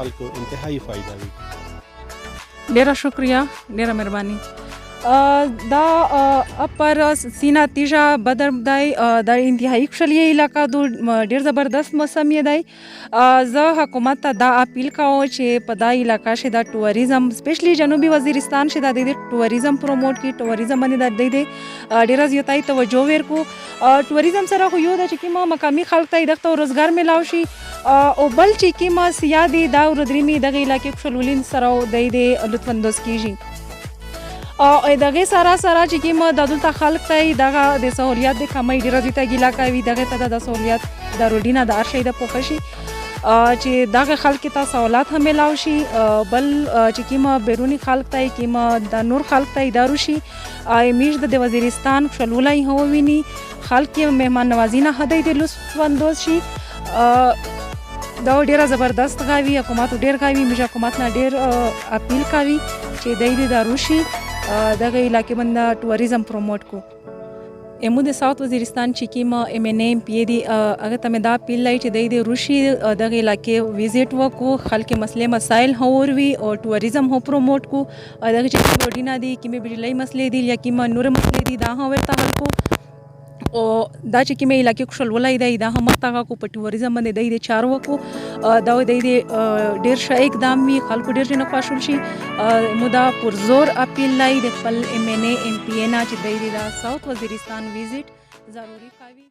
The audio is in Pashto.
خلکو انتهایی فایده وي. ډیره شکریہ، ډیره مهرباني. دا اپر سینا تیجا بدر دای دا انتهایی خوشحالی علاقہ دو ډیر زبردست موسم یې دی. زه حکومت ته دا اپیل کوم چې په دا علاقہ شه دا ټوریزم سپیشلی جنوبي وزیرستان شه دا د ټوریزم پروموټ کی ټوریزم باندې د ډیر زیاتای توجه ورکو. ټوریزم سره خو یو د چې کیما مقامی خلک ته دغه روزګار ملاو شي او بل چې کیما سیادي دا ورودريمي دغه علاقې خوشحالولین سره د لطف اندوز کیږي. دغه سره چې کوم د دلته خلک ته دغه د سہولیات د کمای ډیره زیاته ګیلا کوي دغه ته د سہولیات د روډینا د ارشي د پوښشي چې دغه خلک ته سہولات هم ملاو شي. بل چې کوم بیرونی خلک ته کوم د نور خلک ته ادارو شي میش د وزیرستان خوشحالولای هو ویني خلک مهمان نوازی نه هدی د لطف اندوز شي. دا ډیره زبردست غاوی حکومت ډیر غاوی میش حکومت نه ډیر اپیل کوي چې دای د روشي دغه علاقې باندې ټوریزم پروموټ کو. امو د ساوث وزیرستان چې کیما ایم ان ایم پی دی هغه ته دا اپیل لای چې د روشي دغه علاقې وزټ وکړو خلک مسلې مسائل هور وی او ټوریزم هو پروموټ کو. دغه چې روډینا دی کیمه بجلی مسلې دی یا کیما نور مسلې دی دا هورته حل کو او دا چې کیمه علاقې خوشحالولای دی دا هم تاغه کو په ټوریزم باندې د چارو وکړو. دا د ډیر ښه اقدام وی خلکو ډیر جن خوشحال شي. مودا پر زور اپیل لای د خپل ایم ان ایم پی نه چې د ساوث وزیرستان وزټ ضروري کوي.